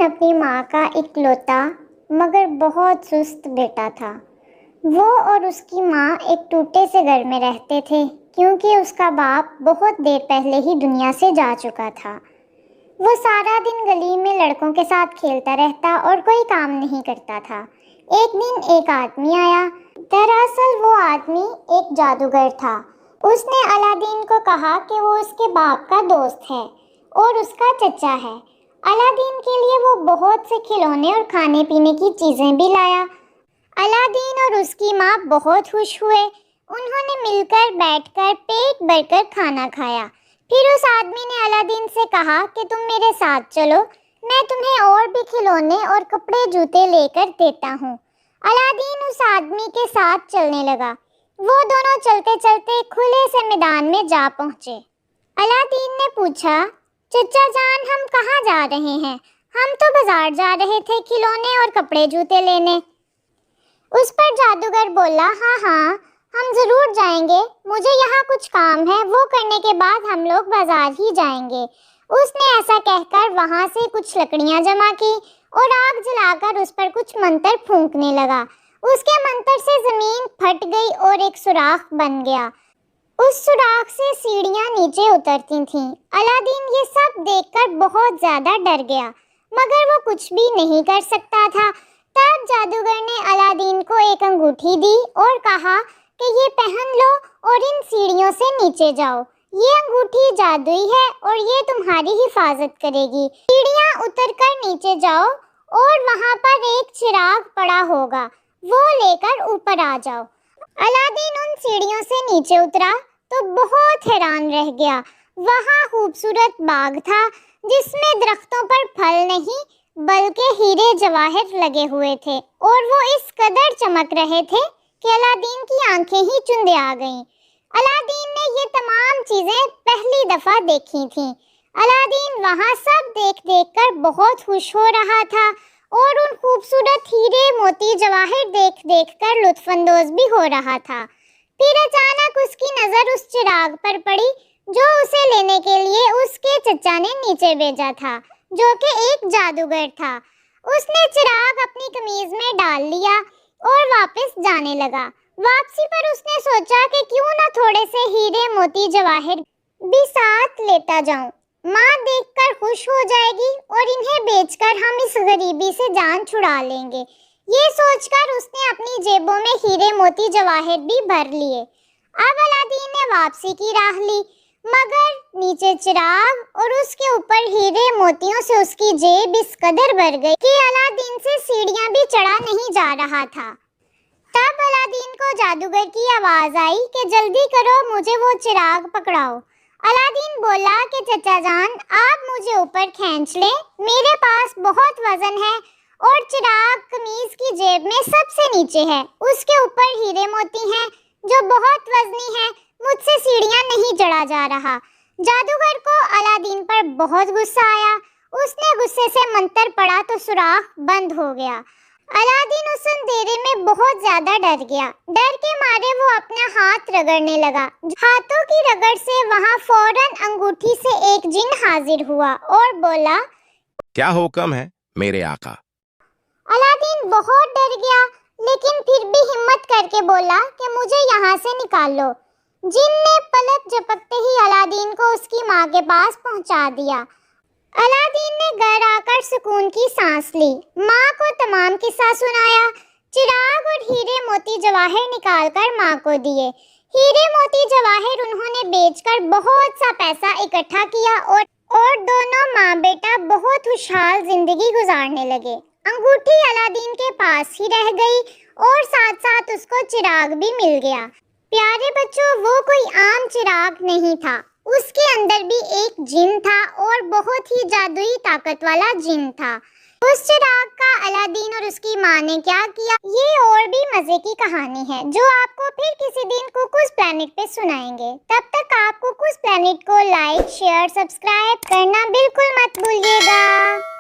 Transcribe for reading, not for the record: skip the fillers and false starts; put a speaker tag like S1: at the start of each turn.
S1: अपनी माँ का इकलौता मगर बहुत सुस्त बेटा था। वो और उसकी माँ एक टूटे से घर में रहते थे क्योंकि उसका बाप बहुत देर पहले ही दुनिया से जा चुका था। वो सारा दिन गली में लड़कों के साथ खेलता रहता और कोई काम नहीं करता था। एक दिन एक आदमी आया। दरअसल वो आदमी एक जादूगर था। उसने अलादीन को कहा कि वो उसके बाप का दोस्त है और उसका चचा है। अलादीन के लिए वो बहुत से खिलौने और खाने पीने की चीज़ें भी लाया। अलादीन और उसकी माँ बहुत खुश हुए। उन्होंने मिलकर बैठकर पेट भरकर खाना खाया। फिर उस आदमी ने अलादीन से कहा कि तुम मेरे साथ चलो, मैं तुम्हें और भी खिलौने और कपड़े जूते लेकर देता हूँ। अलादीन उस आदमी के साथ चलने लगा। वो दोनों चलते चलते खुले से मैदान में जा पहुँचे। अलादीन ने पूछा, चचा जान हम कहाँ जा रहे हैं? हम तो बाजार जा रहे थे खिलौने और कपड़े जूते लेने। उस पर जादूगर बोला, हाँ हाँ हम ज़रूर जाएंगे, मुझे यहाँ कुछ काम है, वो करने के बाद हम लोग बाजार ही जाएंगे। उसने ऐसा कहकर वहाँ से कुछ लकड़ियाँ जमा की और आग जलाकर उस पर कुछ मंत्र फूंकने लगा। उसके मंत्र से ज़मीन फट गई और एक सुराख बन गया। उस सुराख से सीढ़ियाँ नीचे उतरती थीं। अलादीन ये सब देखकर बहुत ज़्यादा डर गया, मगर वो कुछ भी नहीं कर सकता था। तब जादूगर ने अलादीन को एक अंगूठी दी और कहा कि ये पहन लो और इन सीढ़ियों से नीचे जाओ। ये अंगूठी जादुई है और ये तुम्हारी हिफाजत करेगी। सीढ़ियाँ उतरकर नीचे जाओ और वहाँ पर एक चिराग पड़ा होगा, वो लेकर ऊपर आ जाओ। अलादीन उन सीढ़ियों से नीचे उतरा तो बहुत हैरान रह गया। वहाँ खूबसूरत बाग था जिसमें दरख्तों पर फल नहीं बल्कि हीरे जवाहर लगे हुए थे और वो इस कदर चमक रहे थे कि अलादीन की आंखें ही चुंदे आ गईं। अलादीन ने ये तमाम चीज़ें पहली दफ़ा देखी थीं। अलादीन वहाँ सब देख देख कर बहुत खुश हो रहा था और उन खूबसूरत हीरे मोती जवाहर देख देख कर लुत्फ़अंदोज़ भी हो रहा था। फिर अचानक उसकी नज़र उस चिराग पर पड़ी जो उसे लेने के लिए उसके चचा ने नीचे भेजा था, जो कि एक जादूगर था। उसने चिराग अपनी कमीज में डाल लिया और वापस जाने लगा। वापसी पर उसने सोचा कि क्यों ना थोड़े से हीरे मोती जवाहर भी साथ लेता जाऊं। माँ देखकर खुश हो जाएगी और इन्हें बेचकर हम इस गरीबी से जान छुड़ा लेंगे। ये सोचकर उसने अपनी जेबों में हीरे मोती जवाहर भी भर लिए। अब अलादीन ने वापसी की राह ली, मगर नीचे चिराग और उसके ऊपर हीरे मोतियों से उसकी जेब इस कदर भर गई कि अलादीन से सीढ़ियां भी चढ़ा नहीं जा रहा था। तब अलादीन को जादूगर की आवाज़ आई कि जल्दी करो, मुझे वो चिराग पकड़ाओ। अलादीन बोला कि चचा जान आप मुझे ऊपर खींच लें, मेरे पास बहुत वजन है और चिराग कमीज की जेब में सबसे नीचे है। उसके ऊपर हीरे मोती हैं जो बहुत वजनी है, मुझसे सीढ़ियां नहीं चढ़ा जा रहा। जादूगर को अलादीन पर बहुत गुस्सा आया। उसने गुस्से से मंत्र पढ़ा तो सुराख बंद हो गया। अलादीन उस अंधेरे में बहुत ज्यादा डर गया। डर के मारे वो अपना हाथ रगड़ने लगा। हाथों की रगड़ से वहाँ फौरन अंगूठी से एक जिन हाजिर हुआ और बोला,
S2: क्या हुक्म है मेरे आका?
S1: अलादीन बहुत डर गया, लेकिन फिर भी हिम्मत करके बोला कि मुझे यहाँ से निकाल लो। जिन ने पलक झपकते ही अलादीन को उसकी माँ के पास पहुँचा दिया। अलादीन ने घर आकर सुकून की सांस ली। माँ को तमाम किस्सा सुनाया। चिराग और हीरे मोती जवाहर निकालकर माँ को दिए। हीरे मोती जवाहर उन्होंने बेचकर बहुत सा पैसा इकट्ठा किया और दोनों माँ बेटा बहुत खुशहाल जिंदगी गुजारने लगे। अंगूठी अलादीन के पास ही रह गई और साथ साथ उसको चिराग भी मिल गया। प्यारे बच्चों, वो कोई आम चिराग नहीं था, उसके अंदर भी एक जिन था और बहुत ही जादुई ताकत वाला जिन था। उस चिराग का अलादीन और उसकी माँ ने क्या किया, ये और भी मजे की कहानी है जो आपको फिर किसी दिन कुकूज़ प्लैनेट पे सुनाएंगे। तब तक आप कुकूज़ प्लैनेट को लाइक, शेयर, सब्सक्राइब करना बिल्कुल मत भूलिएगा।